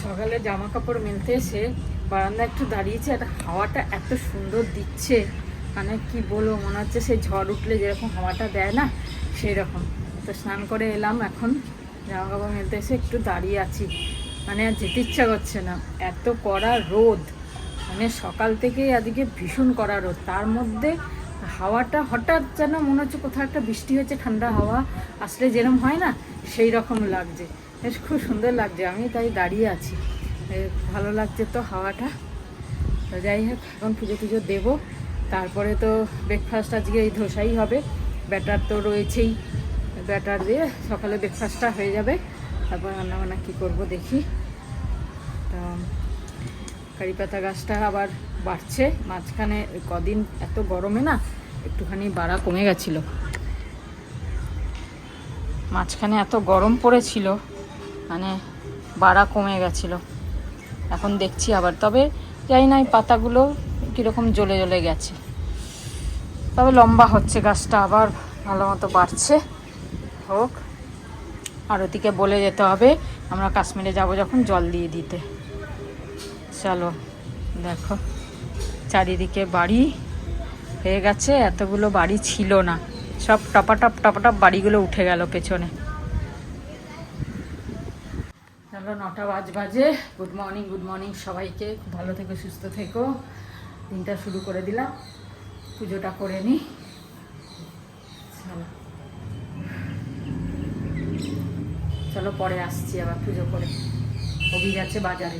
সকালে জামা কাপড় মেলতে এসে বারান্দা একটু দাঁড়িয়েছে, আর হাওয়াটা এত সুন্দর দিচ্ছে, মানে কি বলবো, মনে হচ্ছে সেই ঝড় উঠলে যেরকম হাওয়াটা দেয় না সেই রকম। তো স্নান করে এলাম, এখন জামা কাপড় মেলতে এসে একটু দাঁড়িয়ে আছি, মানে আর যেতে ইচ্ছা করছে না, এত কড়া রোদ, মানে সকাল থেকেই আজকে ভীষণ কড়া রোদ, তার মধ্যে হাওয়াটা হঠাৎ যেন মনে হচ্ছে কোথাও একটা বৃষ্টি হয়েছে, ঠান্ডা হাওয়া আসলে যেরকম হয় না সেই রকম লাগছে, বেশ খুব সুন্দর লাগছে, আমি তাই দাঁড়িয়ে আছি, ভালো লাগছে তো হাওয়াটা। তো যাই হোক, এখন পুজো টুজো দেবো, তারপরে তো ব্রেকফাস্ট আজকে এই ধোসাই হবে, ব্যাটার তো রয়েছেই, ব্যাটার দিয়ে সকালে ব্রেকফাস্টটা হয়ে যাবে, তারপর রান্নাবান্না কী করবো দেখি। তো কারি পাতা গাছটা আবার বাড়ছে, মাঝখানে কদিন এত গরমে না একটুখানি বাড়া কমে গেছিলো, মাঝখানে এত গরম পড়েছিল, মানে বাড়া কমে গেছিলো, এখন দেখছি আবার, তবে জানি না এই পাতাগুলো কীরকম জ্বলে জ্বলে গেছে, তবে লম্বা হচ্ছে গাছটা, আবার ভালো মতো বাড়ছে, হোক। আর ওদিকে বলে যেতে হবে আমরা কাশ্মীরে যাব যখন জল দিয়ে দিতে। চলো দেখো, চারিদিকে বাড়ি হয়ে গেছে, এতগুলো বাড়ি ছিল না, সব টপাটপ টপাটপ বাড়িগুলো উঠে গেল পেছনে। চলো 9টা বাজে। গুড মর্নিং সবাইকে, খুব ভালো থেকো, সুস্থ থেকো, দিনটা শুরু করে দিলাম, পুজোটা করে নিই। চলো চলো পরে আসছি আবার পুজো করে, অভি গেছে বাজারে।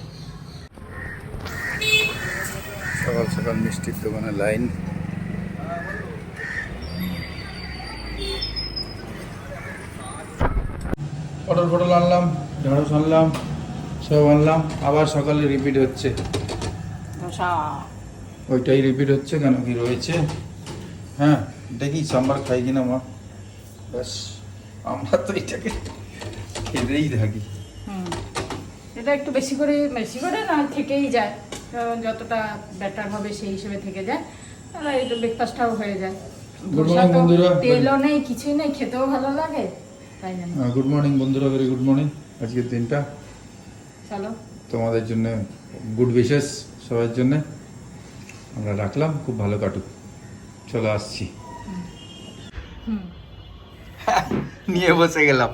সকাল সকাল মিষ্টির দোকানে লাইন। পটল আনলাম, ঢেঁড়স আনলাম, সব আনলাম, আবার সকালে রিপিট হচ্ছে, ধোসা ওইটাই রিপিট হচ্ছে, কেন কি রয়েছে। হ্যাঁ, দেখি সাম্বার খাই কিনা মা, ব্যাস আমরা তো এটাকে খেতেই থাকি। এটা একটু বেশি করে না থেকেই যায়, যতটা ব্যাটার হবে সেই হিসেবে থেকে যায়, তাহলে এটা ব্রেকফাস্টটাও হয়ে যায়। গুড মর্নিং বন্ধুরা, তেলও নেই, কিছুই নেই, খেতেও ভালো লাগে, তাই না? গুড মর্নিং বন্ধুরা, ভেরি গুড মর্নিং। আজকের দিনটা চলো তোমাদের জন্য গুড উইশেস, সবার জন্য আমরা রাখলাম, খুব ভালো কাটুক। চলো আসছি, নিয়ে বসে গেলাম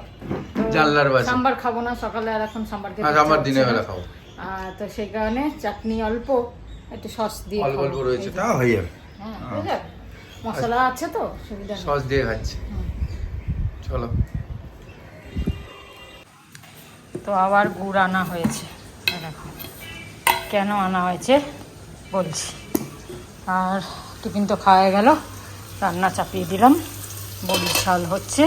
জানলার পাশে। সাম্বার খাবো না সকালে, আর এখন সাম্বার খেতে আমার দিনের বেলা খাবো, তো সেই কারণে চাটনি অল্প, একটু সস দিয়ে অল্প অল্প রয়েছে, তা হয়ে যাবে। হ্যাঁ হয়ে যাবে, মশলা আছে তো সুবিধা নেই। সস দিয়ে খাচ্ছি, চলো। তো আবার গুড় আনা হয়েছে, দেখো কেন আনা হয়েছে বলছি। আর টিফিন তো খাওয়া গেল, রান্না চাপিয়ে দিলাম, বড়ির ঝাল হচ্ছে।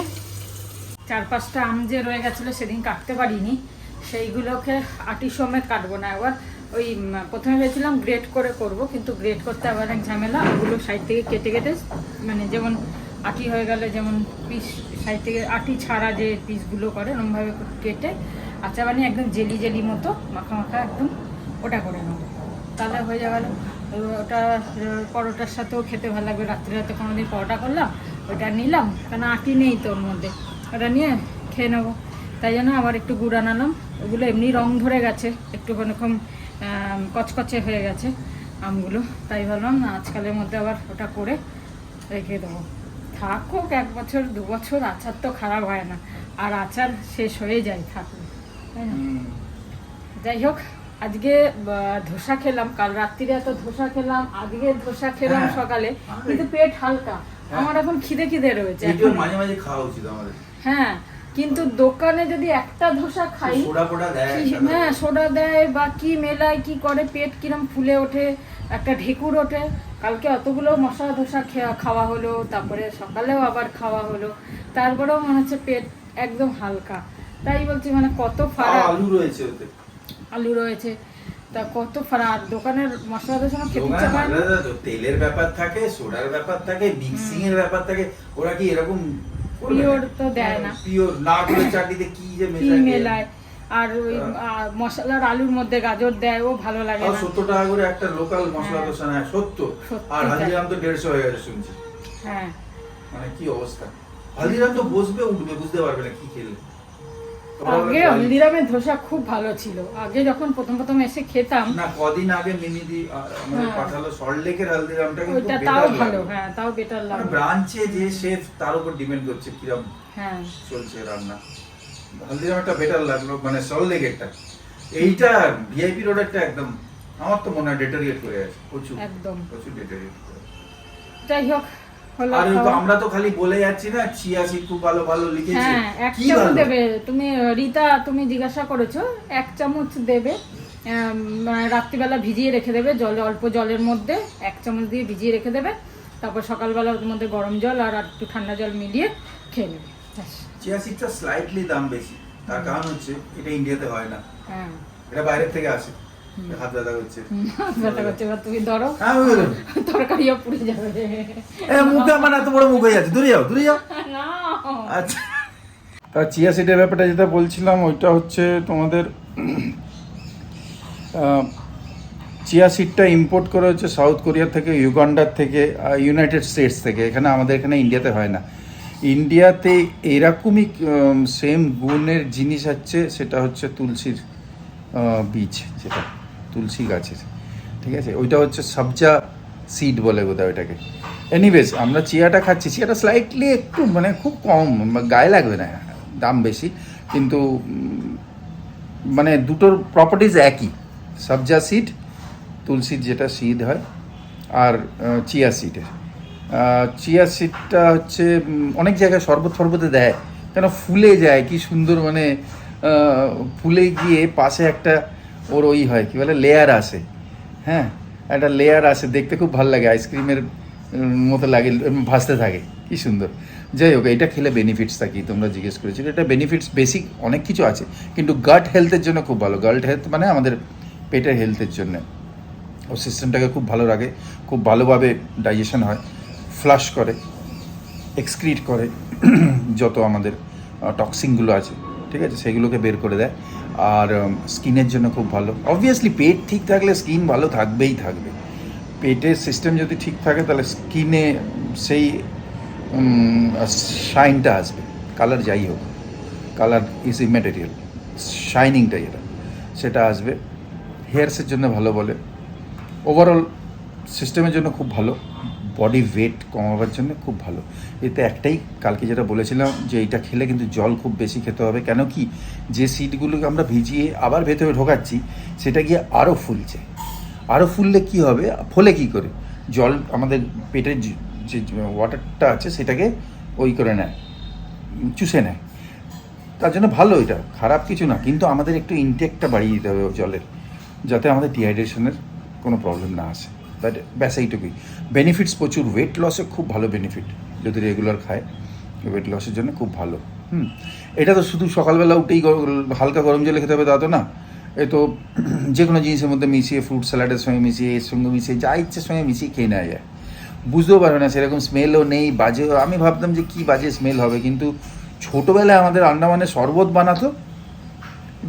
4-5টা আম যে রয়ে গেছিলো সেদিন কাটতে পারিনি, সেইগুলোকে আটি সমেত কাটবো না, এবার ওই প্রথমে ভেবেছিলাম গ্রেট করে করব, কিন্তু গ্রেট করতে আবার এক ঝামেলা, ওগুলো সাইড থেকে কেটে কেটে, মানে যেমন আটি হয়ে গেলে যেমন পিস সাইড থেকে আটি ছাড়া যে পিসগুলো করে ওরকমভাবে কেটে আচ্ছা বানিয়ে একদম জেলি জেলি মতো মাখা মাখা একদম ওটা করে নেবো, তাহলে হয়ে যাবে। ওটা পরোটার সাথেও খেতে ভালো লাগবে, রাত্রে কোনোদিন পরোটা করলাম, ওইটা নিলাম, কেন আটি নেই তো ওর মধ্যে, ওটা নিয়ে খেয়ে নেবো। তাই জন্য আবার একটু গুড় আনালাম, ওগুলো এমনি রং ধরে গেছে, একটু কোনোরকম কচকচে হয়ে গেছে আমগুলো, তাই ভাবলাম আজকালের মধ্যে আবার ওটা করে রেখে দেবো, থাকুক 1 বছর 2 বছর, আচার তো খারাপ হয় না, আর আচার শেষ হয়ে যায় থাকুক, তাই না? যাই হোক, আজকে ধোসা খেলাম, কাল রাত্রিরে এত ধোসা খেলাম, আজকে ধোসা খেলাম সকালে, কিন্তু পেট হালকা, আমার এখন খিদে রয়েছে, মাঝে মাঝে খাওয়া উচিত আমাদের। হ্যাঁ, কিন্তু দোকানে যদি একটা ধোসা খাই, হ্যাঁ সোডা দেয় বা কি মেলায় কি করে, পেট কিরম ফুলে ওঠে, একটা ঢেকুর ওঠে। কালকে অতগুলো মশলা ধোসা খাওয়া হলো, তারপরে সকালেও আবার খাওয়া হলো, তারপরেও মনে হচ্ছে পেট একদম হালকা, তাই বলছি মানে কত ফারাক। আলু রয়েছে, তা কত ফারাক, দোকানের মশলা ধোসা খেতে ইচ্ছা করে না, তেলের ব্যাপার থাকে, সোডার ব্যাপার থাকে, মিক্সিং এর ব্যাপার থাকে, ওরা কি এরকম পিওর তো দেয় না, পিওর না করে চাটনিতে কি যে মেলায়, আর ওই মশলার আলুর মধ্যে গাজর দেয়, ও ভালো লাগে না। 70 টাকা করে একটা লোকাল মশলা দোসা, না 70, আর হালদিরাম তো 150 হয়ে গেছে শুনছি। হ্যাঁ, মানে কি অবস্থা, হালদিরাম তো বসবে উঠবে, বুঝতে পারবে না কি খেলে। আগে হলদিরামের ধোসা খুব ভালো ছিল, আগে যখন প্রথম প্রথম এসে খেতাম। না কদিন আগে মিমিদি আমাদের পাঠালো সল্টলেকের হলদিরামটা কিন্তু ওইটা তাও ভালো, হ্যাঁ তাও বেটার লাগে। ব্রাঞ্চে যে শেফ তার উপর ডিপেন্ড করছে কিরকম হ্যাঁ চলছে রান্না। হলদিরামটা বেটার লাগলো, মানে সল্টলেকেরটা। এইটা ভিআইপি রোডেরটা একদম আমার তো মনে হয় ডেটারিয়েট করে আছে প্রচুর, একদম প্রচুর ডেটারিয়েট করে। যাই হোক হলো আর খাওয়া। আমরা তো খালি বলে যাচ্ছি না, চিয়া সিড খুব ভালো ভালো লিখেছে। হ্যাঁ এক কি চামচ ভালো দেবে তুমি, রীতা তুমি জিজ্ঞাসা করেছো, 1 চামচ দেবে। রাত্রিবেলা ভিজিয়ে রেখে দেবে জলে, অল্প জলের মধ্যে 1 চামচ দিয়ে ভিজিয়ে রেখে দেবে, তারপর সকালবেলা ওর মধ্যে গরম জল আর একটু ঠান্ডা জল মিলিয়ে খেয়ে নেবে। ব্যাস। চিয়া সিডটা স্লাইটলি দাম বেশি, তার কারণ হচ্ছে এটা ইন্ডিয়াতে হয় না, হ্যাঁ এটা বাইরের থেকে আসে। হাত ব্যথা করছে, ব্যথা করছে, এবার তুমি ধরো হ্যাঁ বুঝলাম। তরকারিও পুড়ে যাবে। মুখে আমার এত বড় মুখ হয়ে যাচ্ছে, দূরে যাও দূরে যাও। না আচ্ছা, তা চিয়া সিডের ব্যাপারটা যেটা বলছিলাম ওইটা হচ্ছে তোমাদের চিয়া সিডটা ইম্পোর্ট করা হচ্ছে সাউথ কোরিয়া থেকে, ইউগান্ডার থেকে, ইউনাইটেড স্টেটস থেকে। এখানে আমাদের এখানে ইন্ডিয়াতে হয় না। ইন্ডিয়াতে এরকমই সেম গুণের জিনিস হচ্ছে, সেটা হচ্ছে তুলসীর বীজ, যেটা তুলসী গাছের, ঠিক আছে, ওইটা হচ্ছে সবজা সিড বলে বোধহয় ওইটাকে। এনিওয়েজ আমরা চিয়াটা খাচ্ছি, চিয়াটা স্লাইটলি একটু মানে খুব কম, গায়ে লাগবে না, দাম বেশি, কিন্তু মানে দুটোর প্রপার্টিজ একই, সবজা সিড, তুলসীর যেটা সিড হয়, আর চিয়া সিডের। চিয়া সিডটা হচ্ছে অনেক জায়গায় শরবত ফরবতে দেয়, কেন ফুলে যায় কি সুন্দর, মানে ফুলে গিয়ে পাশে একটা ওর ওই হয় কি বলে লেয়ার আসে, হ্যাঁ একটা লেয়ার আসে, দেখতে খুব ভালো লাগে, আইসক্রিমের মতো লাগে, ভাসতে থাকে, কি সুন্দর। যাই হোক, এটা খেলে বেনিফিটস থাকি, তোমরা জিজ্ঞেস করেছিলে, এটা বেনিফিটস বেসিক অনেক কিছু আছে, কিন্তু গাট হেলথের জন্য খুব ভালো। গাট হেলথ মানে আমাদের পেটের হেলথের জন্য, ও সিস্টেমটাকে খুব ভালো রাখে, খুব ভালোভাবে ডাইজেশন হয়, ফ্লাশ করে, এক্সক্রিট করে যত আমাদের টক্সিনগুলো আছে, ঠিক আছে, সেগুলোকে বের করে দেয়। আর স্কিনের জন্য খুব ভালো। অবভিয়াসলি পেট ঠিক থাকলে স্কিন ভালো থাকবেই থাকবে, পেটের সিস্টেম যদি ঠিক থাকে তাহলে স্কিনে সেই শাইনটা আসবে, কালার যাই হোক, কালার ইজ ইম্যাটেরিয়াল, শাইনিংটাই এটা, সেটা আসবে। হেয়ারসের জন্য ভালো বলে, ওভারঅল সিস্টেমের জন্য খুব ভালো, বডি ওয়েট কমাবার জন্য খুব ভালো। এতে একটাই, কালকে যেটা বলেছিলাম যে এইটা খেলে কিন্তু জল খুব বেশি খেতে হবে, কেন কি যে সিডগুলোকে আমরা ভিজিয়ে আবার ভেতরে ঢোকাচ্ছি সেটা গিয়ে আরও ফুলছে, আরও ফুললে কি হবে, ফলে কি করে জল আমাদের পেটের যে ওয়াটারটা আছে সেটাকে ওই করে নেয়, চুষে নেয়, তার জন্য ভালো, এটা খারাপ কিছু না, কিন্তু আমাদের একটু ইনটেকটা বাড়িয়ে দিতে হবে জলের, যাতে আমাদের ডিহাইড্রেশনের কোনো প্রবলেম না আসে। বাট ব্যাস এইটুকুই। বেনিফিটস প্রচুর, ওয়েট লসে খুব ভালো বেনিফিট, যদি রেগুলার খায় ওয়েট লসের জন্য খুব ভালো। এটা তো শুধু সকালবেলা উঠেই হালকা গরম জলে খেতে হবে তা তো না, এ তো যে কোনো জিনিসের মধ্যে মিশিয়ে, ফ্রুট স্যালাডের সঙ্গে মিশিয়ে, এর সঙ্গে মিশিয়ে, যা ইচ্ছের সঙ্গে মিশিয়ে খেয়ে নেওয়া যায়। বুঝতেও পারবে না, সেরকম স্মেলও নেই, বাজে, আমি ভাবতাম যে কী বাজে স্মেল হবে, কিন্তু ছোটোবেলায় আমাদের আন্দামানে শরবত বানাতো,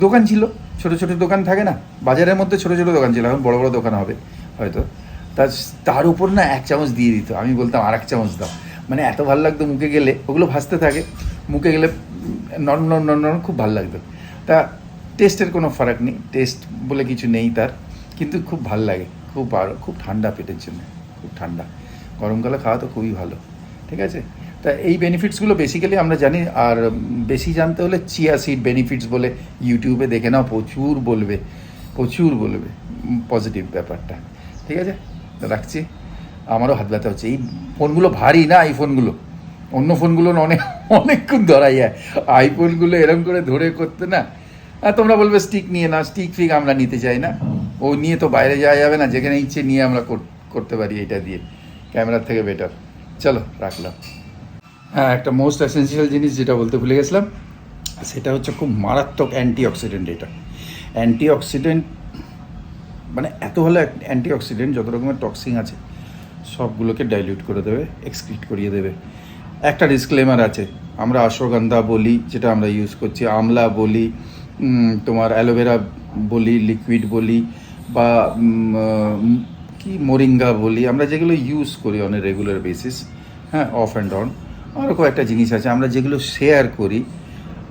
দোকান ছিল, ছোটো ছোটো দোকান থাকে না বাজারের মধ্যে, ছোটো ছোটো দোকান ছিল, এখন বড়ো বড়ো দোকান হবে হয়তো, তার উপর না 1 চামচ দিয়ে দিত, আমি বলতাম আর 1 চামচ দাও, মানে এত ভালো লাগতো মুখে গেলে, ওগুলো ভাসতে থাকে মুখে গেলে, নরম নরম নরম নরম, খুব ভালো লাগতো। তা টেস্টের কোনো ফারাক নেই, টেস্ট বলে কিছু নেই তার, কিন্তু খুব ভালো লাগে, খুব, আর খুব ঠান্ডা পেটের জন্য, খুব ঠান্ডা, গরমকালে খাওয়া তো খুবই ভালো, ঠিক আছে। তা এই বেনিফিটসগুলো বেসিক্যালি আমরা জানি, আর বেশি জানতে হলে চিয়া সিড বেনিফিটস বলে ইউটিউবে দেখে নাও, প্রচুর বলবে পজিটিভ ব্যাপারটা, ঠিক আছে। রাখছি, আমারও হাত ব্যথা হচ্ছে, এই ফোনগুলো ভারী না, এই ফোনগুলো, অন্য ফোনগুলো অনেকক্ষণ ধরাই যায়, আইফোনগুলো এরম করে ধরে করতে না। আর তোমরা বলবে স্টিক নিয়ে না, স্টিক ফিক আমরা নিতে চাই না, ও নিয়ে তো বাইরে যাওয়া যাবে না, যেখানে ইচ্ছে নিয়ে আমরা করতে পারি এটা দিয়ে, ক্যামেরার থেকে বেটার। চলো রাখলাম। হ্যাঁ, একটা মোস্ট এসেন্সিয়াল জিনিস যেটা বলতে ভুলে গেছিলাম, সেটা হচ্ছে খুব মারাত্মক অ্যান্টিঅক্সিডেন্ট। এটা অ্যান্টিঅক্সিডেন্ট মানে এত ভালো অ্যান্টিঅক্সিডেন্ট, যত রকমের টক্সিন আছে সবগুলোকে ডাইলিউট করে দেবে, এক্সক্রিট করিয়ে দেবে। একটা ডিসক্লেমার আছে, আমরা অশ্বগন্ধা বলি যেটা আমরা ইউজ করছি, আমলা বলি, তোমার অ্যালোভেরা বলি, লিকুইড বলি, বা কি মোরিঙ্গা বলি, আমরা যেগুলো ইউজ করি অন এ রেগুলার বেসিস, হ্যাঁ, অফ অ্যান্ড অন। আরও কয়েকটা জিনিস আছে আমরা যেগুলো শেয়ার করি,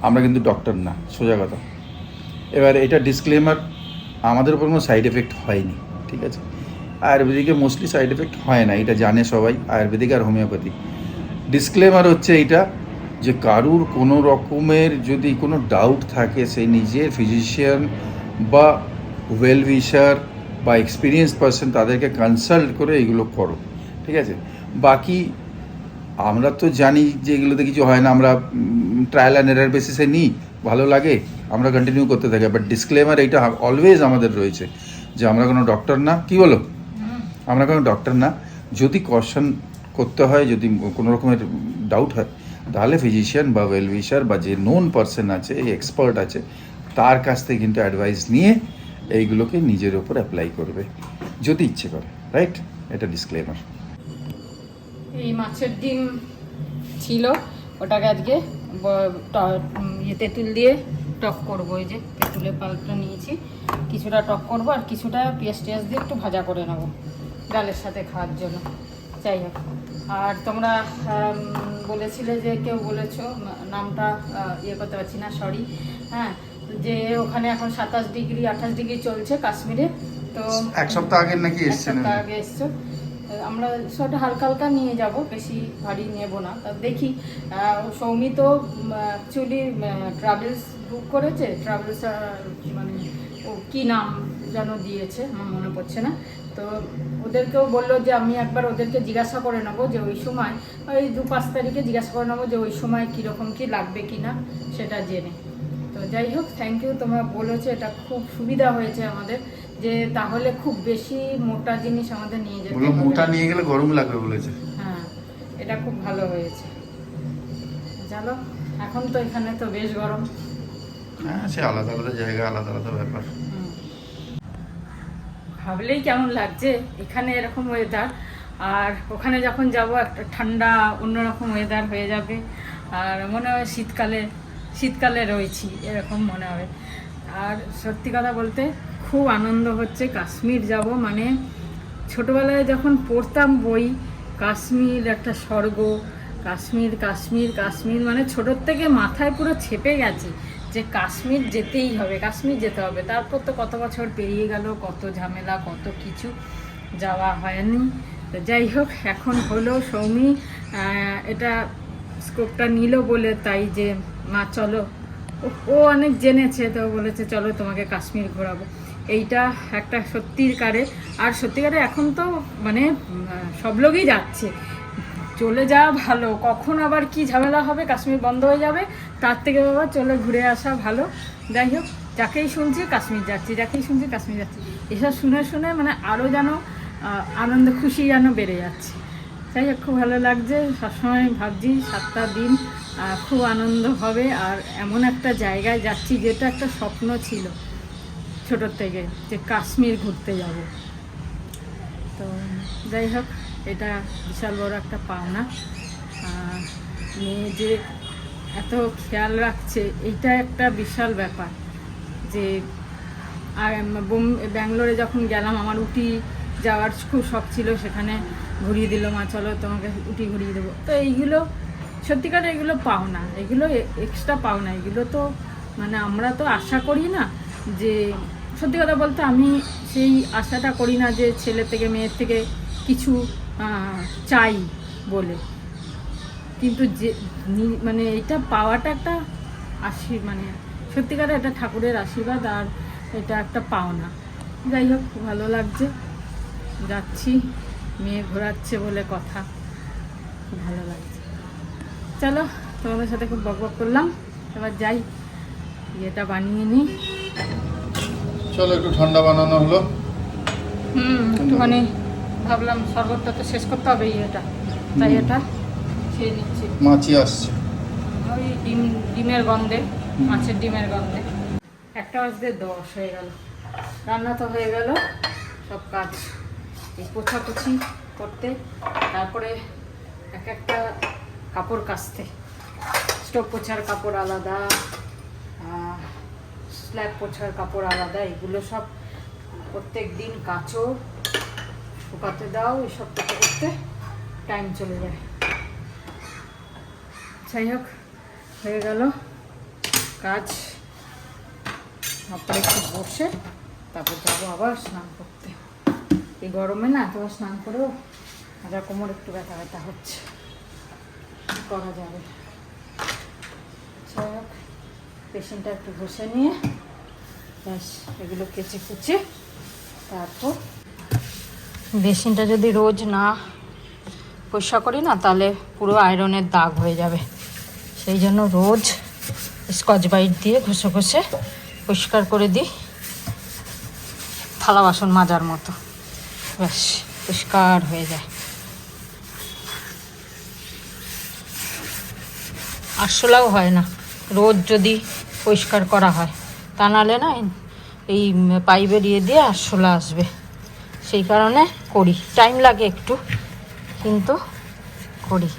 আমরা কিন্তু ডক্টর না, সোজা কথা। এবার এটা ডিসক্লেমার, আমাদের উপর কোনো সাইড এফেক্ট হয়নি, ঠিক আছে? আয়ুর্বেদিকে মোস্টলি সাইড এফেক্ট হয় না, এটা জানে সবাই, আয়ুর্বেদিক আর হোমিওপ্যাথি। ডিসক্লেমার হচ্ছে এইটা যে কারুর কোনো রকমের যদি কোনো ডাউট থাকে, সে নিজে ফিজিশিয়ান বা ওয়েল উইশার বা এক্সপিরিয়েন্স পারসন তাদেরকে কনসাল্ট করে এগুলো করো, ঠিক আছে? বাকি আমরা তো জানি যে এগুলোতে কিছু হয় না, আমরা ট্রায়াল অ্যান্ড এরার বেসিসে নিই, ভালো লাগে আমরা কন্টিনিউ করতে থাকি। বাট ডিসক্লেমার এইটা অলওয়েজ আমাদের রয়েছে যে আমরা কোনো ডক্টর না, কি বলো? আমরা কোনো ডক্টর না। যদি কোয়েশ্চেন করতে হয়, যদি কোনো রকমের ডাউট হয়, তাহলে ফিজিশিয়ান বা ওয়েল উইশার বা যে নোন পারসন আছে, এক্সপার্ট আছে, তার কাছ থেকে কিন্তু অ্যাডভাইস নিয়ে এইগুলোকে নিজের ওপর অ্যাপ্লাই করবে যদি ইচ্ছে করে, রাইট? এটা ডিসক্লেমার। এই মাছের ডিম ছিল, ওটাকে আজকে তেঁতুল দিয়ে টক করবো। এই যে তেঁতুলের পাল্পটা নিয়েছি, কিছুটা টক করবো আর কিছুটা পেঁয়াজ টেয়াজ দিয়ে একটু ভাজা করে নেবো ডালের সাথে খাওয়ার জন্য। যাই হোক, আর তোমরা বলেছিলে যে কেউ বলেছো, নামটা ইয়ে করতে পারছি না, সরি, হ্যাঁ, যে ওখানে এখন 27 ডিগ্রি 28 ডিগ্রি চলছে কাশ্মীরে। তো এক সপ্তাহ আগে নাকি এসছে? এক সপ্তাহ আগে এসছো। আমরা সেটা হালকা হালকা নিয়ে যাব, বেশি ভারী নেব না। তা দেখি, সৌমি তো অ্যাকচুয়ালি ট্রাভেলস বুক করেছে, ট্রাভেলস মানে ও কী নাম যেন দিয়েছে, আমার মনে পড়ছে না। তো ওদেরকেও বললো যে আমি একবার ওদেরকে জিজ্ঞাসা করে নেবো যে ওই সময়, ওই 2-5 তারিখে জিজ্ঞাসা করে নেবো যে ওই সময় কীরকম কী লাগবে কি না, সেটা জেনে। তো যাই হোক, থ্যাংক ইউ, তোমরা বলেছো, এটা খুব সুবিধা হয়েছে আমাদের, যে তাহলে খুব বেশি মোটা জিনিস আমাদের নিয়ে যেতে হবে। মোটা নিয়ে গেলে গরম লাগবে বলেছে। হ্যাঁ, এটা খুব ভালো হয়েছে। চলো, এখন তো এখানে তো বেশ গরম। হ্যাঁ, সে আলাদা আলাদা জায়গা, আলাদা আলাদা ব্যাপার। ভাবলেই কেমন লাগছে এখানে এরকম ওয়েদার, আর ওখানে যখন যাব একটা ঠান্ডা অন্যরকম ওয়েদার হয়ে যাবে, আর মনে হয় শীতকালে রয়েছি এরকম মনে হবে। আর সত্যি কথা বলতে খুব আনন্দ হচ্ছে, কাশ্মীর যাব মানে ছোটোবেলায় যখন পড়তাম বই, কাশ্মীর একটা স্বর্গ, কাশ্মীর কাশ্মীর কাশ্মীর, মানে ছোটোর থেকে মাথায় পুরো ছেপে গেছে যে কাশ্মীর যেতেই হবে, কাশ্মীর যেতে হবে। তারপর তো কত বছর পেরিয়ে গেল, কত ঝামেলা, কত কিছু, যাওয়া হয়নি। তো যাই হোক, এখন হলো, সৌমি এটা স্কোপটা নিল বলে, তাই যে মা চলো, ও অনেক জেনেছে, তো বলেছে চলো তোমাকে কাশ্মীর ঘোরাবো। এইটা একটা সত্যিকারে, আর সত্যিকারে এখন তো মানে সব লোকই যাচ্ছে, চলে যাওয়া ভালো। কখন আবার কি ঝামেলা হবে, কাশ্মীর বন্ধ হয়ে যাবে, তার থেকে বাবা চলে ঘুরে আসা ভালো। যাই হোক, যাকেই শুনছি কাশ্মীর যাচ্ছি, যাকেই শুনছি কাশ্মীর যাচ্ছি, এসব শুনে শুনে মানে আরও যেন আনন্দ খুশি যেন বেড়ে যাচ্ছে। যাই হোক, খুব ভালো লাগছে, সবসময় ভাবছি 7টা দিন খুব আনন্দ হবে, আর এমন একটা জায়গায় যাচ্ছি যেটা একটা স্বপ্ন ছিল ছোটোর থেকে, যে কাশ্মীর ঘুরতে যাব। তো যাই হোক, এটা বিশাল বড় একটা পাওনা। মেয়ে যে এত খেয়াল রাখছে, এইটা একটা বিশাল ব্যাপার। যে আর ব্যাঙ্গালোরে যখন গেলাম, আমার উটি যাওয়ার খুব শখ ছিল, সেখানে ঘুরিয়ে দিল, মা চলো তোমাকে উটি ঘুরিয়ে দেবো। তো এইগুলো সত্যিকার, এগুলো পাওনা, এগুলো এক্সট্রা পাওনা, এগুলো তো মানে আমরা তো আশা করি না। যে সত্যি কথা বলতে আমি সেই আশাটা করি না যে ছেলে থেকে মেয়ের থেকে কিছু চাই বলে, কিন্তু যে মানে এটা পাওয়াটা একটা মানে সত্যিকার এটা ঠাকুরের আশীর্বাদ, আর এটা একটা পাওনা। যাই হোক, ভালো লাগছে, যাচ্ছি, মেয়ে ঘোরাচ্ছে বলে কথা, খুব ভালো লাগছে। চলো, তোমাদের সাথে খুব বকবক করলাম, এবার যাই এটা বানিয়ে নিই। চলো, একটু ঠান্ডা বানানো হলো। একটুখানি ভাবলাম শরবতটা তো শেষ করতে হবে, এটা তাই এটা খেয়ে নিচ্ছি। মাছি আসছে ওই ডিমের গন্ধে, মাছের ডিমের গন্ধে। 1:10 হয়ে গেল, রান্না তো হয়ে গেল, সব কাজ এই পোছাপুছি করতে, তারপরে এক একটা কাপড় কাচতে, স্টোভ পোছার কাপড় আলাদা, স্ল্যাব পোছার কাপড় আলাদা, এগুলো সব প্রত্যেক দিন কাচো, শুকাতে দাও, এসব করতে করতে টাইম চলে যায়। যাই হোক, হয়ে গেল, কাজ, তারপরে একটু বসে তারপর যাবো আবার স্নান করতে। এই গরমে না এতবার স্নান করেও আর কোমর একটু ব্যথা ব্যথা হচ্ছে, কি করা যাবে। পেশেন্টটা একটু বসে নিয়ে ব্যাস এগুলো কেচে কুচে তারপর বেসিনটা যদি রোজ না পরিষ্কার করি না তাহলে পুরো আয়রনের দাগ হয়ে যাবে, সেই জন্য রোজ স্কচ ব্রাইট দিয়ে ঘষে ঘষে পরিষ্কার করে দিই, থালা বাসন মাজার মতো, ব্যাস পরিষ্কার হয়ে যায়। আরশোলাও হয় না রোজ যদি পরিষ্কার করা হয়, তা নাহলে না এই পাইপের দিয়ে আরশোলা আসবে, সেই কারণে করি। টাইম লাগে একটু কিন্তু করি।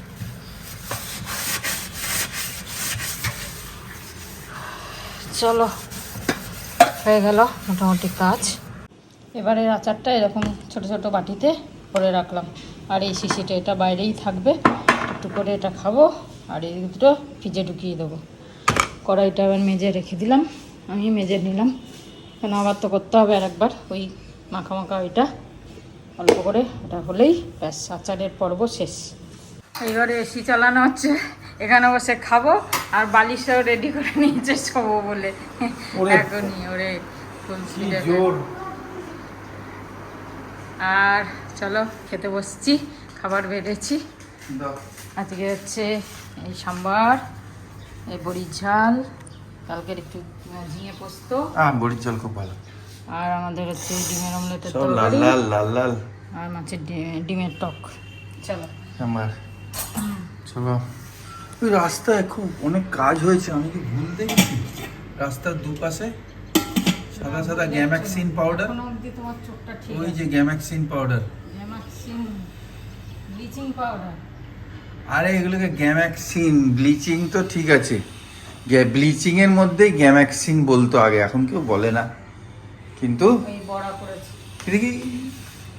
চলো হয়ে গেল মোটামুটি কাজ। এবারে আচারটা এরকম ছোট ছোট বাটিতে করে রাখলাম, আর এই শিশিটা এটা বাইরেই থাকবে, একটু করে এটা খাবো, আর এই দুটো ফ্রিজে ঢুকিয়ে দেবো। কড়াইটা আবার মেজে রেখে দিলাম, আমি মেজে নিলাম, কেন আবার তো করতে হবে আর একবার ওই মাখা মাখা ওইটা অল্প করে, ওটা হলেই ব্যাস আচারের পর্ব শেষ। এইবারে এসি চালানো হচ্ছে, এখানে বসে খাবো, আর বালিশটাও রেডি করে নিয়েছে শোবো বলে এখনই ওরে ফুল স্পিডে। আর চলো খেতে বসছি, খাবার বেড়েছি। আজকে হচ্ছে এই সাম্বার, এই বড়ির ঝাল, কালকের একটু ঝিঙে পোস্ত, বড়ির ঝাল খুব ভালো, আর আমাদের হচ্ছে ডিমের অমলেটের লাল তরকারি, লাল লাল লাল, আর মাছের ডিমের টক। চলো আমার চলো। ওই রাস্তায় খুব অনেক কাজ হয়েছে, আমি কি ভুল দেখছি? রাস্তার দুপাশে সাদা সাদা গ্যামাক্সিন পাউডার, এখনো অবধি তোমার চোখটা ঠিক ওই আছে। যে Gammexane powder, Gammexane bleaching powder, আরে এগুলোকে গ্যামাক্সিন, ব্লিচিং তো ঠিক আছে, ব্লিচিং এর মধ্যে গ্যামাক্সিন বলতো আগে, এখন কেউ বলে না। কিন্তু ওই বড়া করেছি, এটা কি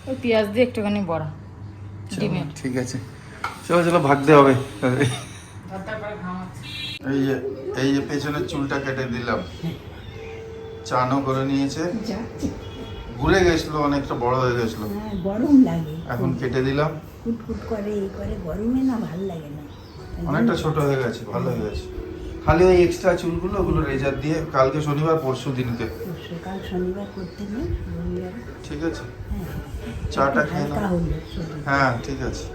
ওই পেঁয়াজ দিয়ে একটুখানি বড়া ডিমের। ঠিক আছে, চলো চলো ভাগতে হবে। ধরটা করে ঘামাচ্ছে। এই যে পেছনের চুলটা কেটে দিলাম, চানও করে নিয়েছে, ঘুরে গেছিল, অনেকটা বড় হয়ে গেছিল, গরম লাগে, এখন কেটে দিলাম, কুটকুট করে এই করে, গরমে না ভাল লাগে না, অনেকটা ছোট হয়ে গেছে, ভালো হয়ে গেছে। খালি ওই এক্সট্রা চুলগুলো ওগুলো রেজার দিয়ে কালকে শনিবার পরশু দিনকে, সকাল শনিবার করতে নেই, রবিবার ঠিক আছে, চাটা খেয়ে হালকা নাও। হলো শরীর। হ্যাঁ ঠিক আছে,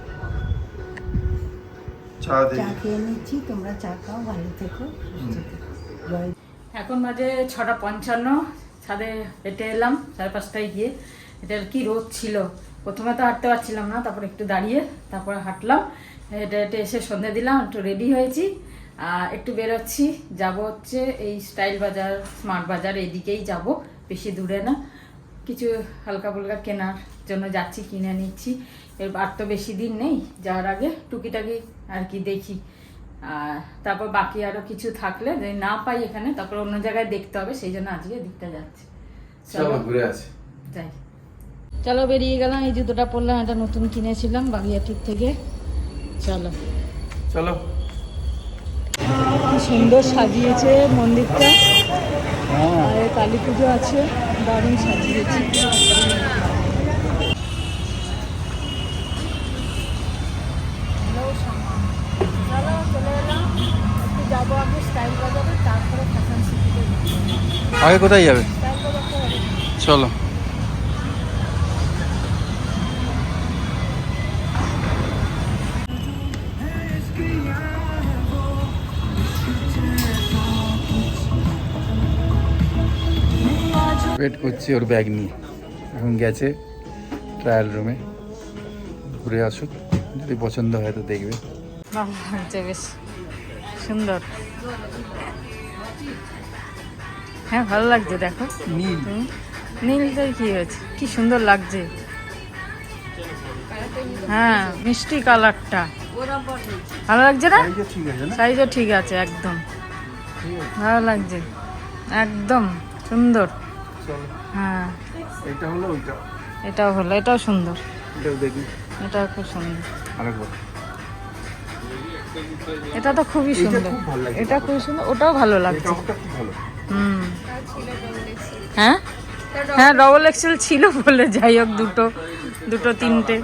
চা দিই। চা খেয়ে নিচ্ছি, তোমরা চা খাও, ভালো থেকো, সুস্থ থেকো, জয়। এখন বাজে 6:55, ছাদে হেঁটে এলাম 5:30টায় গিয়ে। এটা কি রোদ ছিল, প্রথমে তো হাঁটতে পারছিলাম না, তারপর একটু দাঁড়িয়ে তারপরে হাঁটলাম, হেঁটে হেঁটে এসে সন্ধে দিলাম, একটু রেডি হয়েছি, একটু বেরোচ্ছি, যাব হচ্ছে এই স্টাইল বাজার, স্মার্ট বাজার, এইদিকেই যাব, বেশি দূরে না, কিছু হালকা ফুলকা কেনার জন্য যাচ্ছি, কিনে নিচ্ছি। আর তো বেশি দিন নেই, যাওয়ার আগে টুকিটাকি আর কি দেখি, তারপর বাকি আরো কিছু থাকলে যদি না পাই এখানে, তারপর অন্য জায়গায় দেখতে হবে, সেই জন্য আজকে দিকটা যাচ্ছে। চলো ঘুরে আসি, যাই। চলো বেরিয়ে গেলাম, এই জুতোটা পরলাম, এটা নতুন কিনেছিলাম বাগিয়াটির থেকে। চলো চলো। কি সুন্দর সাজিয়েছে মন্দিরটা, আর কালী পুজো আছে, দারুণ সাজিয়েছে। যাবো আগে স্টাইল বাজারে, তারপরে ফ্যাশন সিটিতে। আগে কোথায় যাবে? স্টাইল বাজারটা হবে। চলো। ওয়েট করছি ওর ব্যাগ নিয়ে, এখন গেছে ট্রায়াল রুমে, ঘুরে আসুক, যদি পছন্দ হয় তো দেখবে। ভালো লাগছে, বেশ সুন্দর। হ্যাঁ ভালো লাগছে, দেখো নীলটাই কি হয়েছে, কি সুন্দর লাগছে। হ্যাঁ মিষ্টি কালারটা ভালো লাগছে না, সাইজও ঠিক আছে, একদম ভালো লাগছে, একদম সুন্দর। হ্যাঁ এটা হলো ওইটা, এটাও হলো, এটাও সুন্দর, এটাও দেখি, এটাও খুব সুন্দর। আরেকবার এটা তো খুবই এইটা সুন্দর, খুব ভালো লাগছে। এটা খুবই সুন্দর, ওটাও ভালো লাগছে। রংটা খুব ভালো। হুম, হ্যাঁ হ্যাঁ ডবল এক্সেল ছিল বলে যাই হোক, দুটো দুটো তিনটে,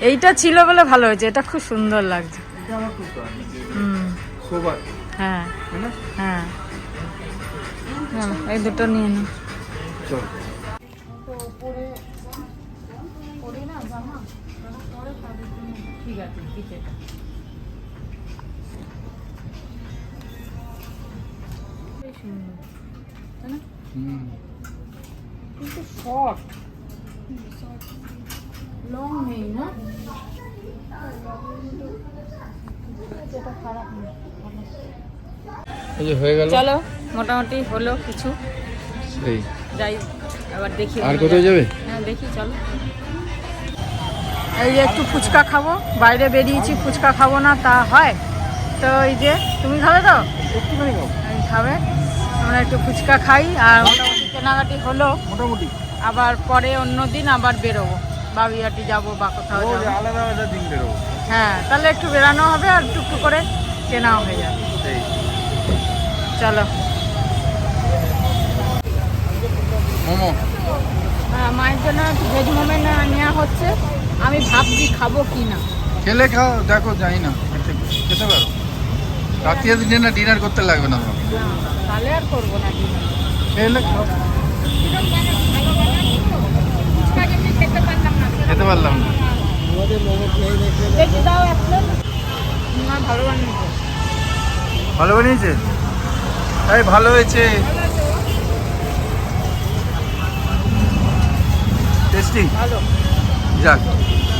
এইটা ছিল বলে ভালো হয়েছে, এটা খুব সুন্দর লাগছে। এটা আমার খুব ভালো লাগছে। হুম, সোবার, হ্যাঁ তাই না? হ্যাঁ, চলো, এই দুটো নিয়ে নাও। চল। ঠিক আছে, হুম। কিন্তু শর্ট, লং নেই না, যেটা খারাপ না। এই যে হয়ে গেল। চলো, মোটামুটি হলো কিছু, সেই যাই আবার দেখি। আর কোথায় যাবে? হ্যাঁ দেখি, চলো। এই যে একটু ফুচকা খাবো, বাইরে বেরিয়েছি, ফুচকা খাবো না তা হয়? তো এই যে তুমি খাবে তো? একটুখানি খাও। এই খাবে, আমরা একটু ফুচকা খাই, আর মোটামুটি কেনাকাটি হলো। মোটামুটি আবার পরে অন্য দিন আবার বেরোবো, বাবিহাটি যাবো বা কোথাও রোজ যাবো। আলাদা আলাদা দিন বেরোবো। হ্যাঁ, তাহলে একটু বেরানো হবে আর টুকটুক করে কেনাও হয়ে যাবে। সেই চলো। মোমো হ্যাঁ, মায়ের জন্য একটু ভেজ মোমো নেওয়া হচ্ছে, আমি ভাবছি খাবো কি না। খেলে খাও, দেখো যাই না খেতে পারো। রাত্রি দিনে না ডিনার করতে লাগবে না তোমার, তাহলে আর করবো না dinner। খেলে খাও। ফুচকা যেমনি খেতে পারলাম না, খেতে পারলাম না। দেখি দাও এক plate। না, ভালো বানিয়েছে। ভালো বানিয়েছে, তাই ভালো হয়েছে। টেস্টি, ভালো, যাক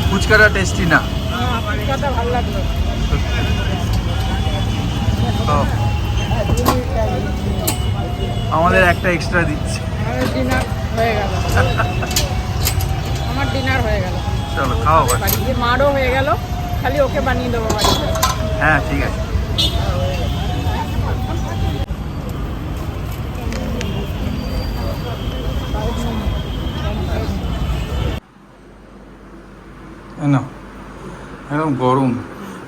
ফুচকাটা টেস্টি না। হ্যাঁ, ফুচকাটা ভালো লাগলো। তো আমাদের একটা এক্সট্রা দিচ্ছে। আমার ডিনার হয়ে গেল, আমার ডিনার হয়ে গেল। চলো খাও এবার। বাড়িতে মারও হয়ে গেল, খালি ওকে বানিয়ে দেবো বাড়িতে। হ্যাঁ ঠিক আছে। না একদম গরম,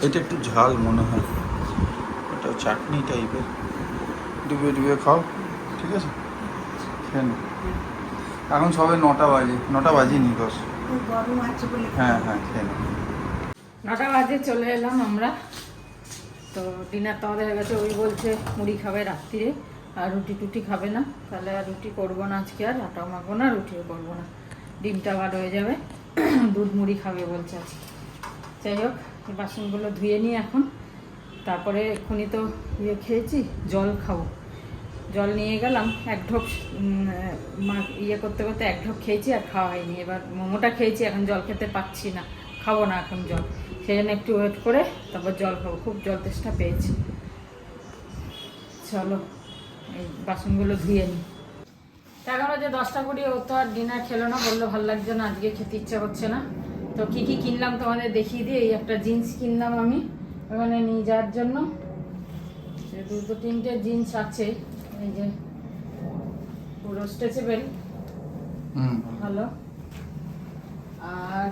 এটা একটু ঝাল মনে হয়, এটা চাটনি টাইপের, ডুবে ডুবে খাও, ঠিক আছে খেয়ে নাও। এখন সবে 9টা বাজে, 9টা বাজেনি 10। গরম আছে বলে হ্যাঁ হ্যাঁ খেয়ে নাও। 9টা বাজে চলে এলাম আমরা, তো ডিনার তো আমাদের হয়ে গেছে। ওই বলছে মুড়ি খাবে রাত্রিরে, আর রুটি টুটি খাবে না, তাহলে আর রুটি করবো না আজকে, আর আটাও মাখবো না, রুটিও করবো না, ডিমটা বার হয়ে যাবে, দুধ মুড়ি খাবে বলছে আজকে। যাই হোক, এই বাসনগুলো ধুয়ে নিই এখন, তারপরে এক্ষুনি তো খেয়েছি, জল খাবো। জল নিয়ে গেলাম, এক ঢোক করতে করতে এক ঢোক খেয়েছি, আর খাওয়া হয়নি। এবার মোমোটা খেয়েছি, এখন জল খেতে পাচ্ছি না, খাবো না এখন জল, সেই জন্য একটু ওয়েট করে তারপর জল খাবো, খুব জল তেষ্টা পেয়েছি। চলো, এই বাসনগুলো ধুয়ে নিই। এখন যে 10টা 20, ও তো আর ডিনার খেলো না, বললো ভালো লাগছে না, আজকে খেতে ইচ্ছা করছে না। তো কি কি কিনলাম তোমাদের দেখিয়ে দিই। এই একটা জিন্স কিনলাম আমি ওখানে নিয়ে যাওয়ার জন্য, দুটো তিনটে জিন্স আছে, এই যে পুরো স্ট্রেচেবল, ভালো। আর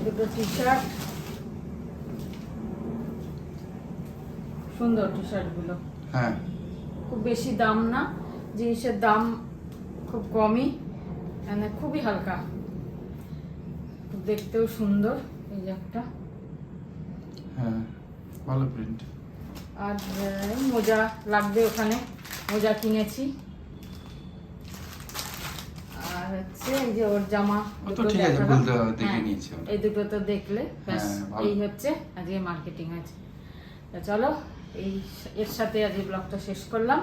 দুটো টি শার্ট, সুন্দর টি শার্টগুলো, হ্যাঁ খুব বেশি দাম না, জিনিসের দাম খুব কমই, মানে খুবই হালকা, খুব দেখতেও সুন্দর। এই যে একটা, হ্যাঁ ভালো প্রিন্ট। আর মোজা লাগবে, ওখানে মোজা কিনেছি। আর হচ্ছে এই যে ওর জামা তো দুটো ঠিক আছে, দেখালাম। বলতে দেখে হ্যাঁ, নিয়েছি আমরা। এই দুটো তো দেখলে ব্যাস, হ্যাঁ, ভালো। এই হচ্ছে আজকে মার্কেটিং হয়েছে। তো চলো, এই এর সাথে আজকে ব্লগটা শেষ করলাম।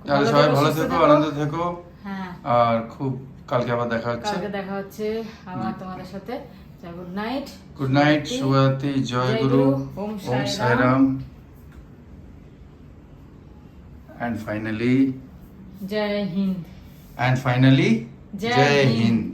তাহলে সবাই ভালো থেকো, আনন্দ থেকো, হ্যাঁ, আর খুব কালকে আবার দেখা হচ্ছে। কালকে দেখা হচ্ছে আবার তোমাদের সাথে। গুড নাইট, গুড নাইট, শুভরাত্রি, জয় গুরু, Om Om Sairam, and finally Joy Hind. Joy Joy Hind. Hind.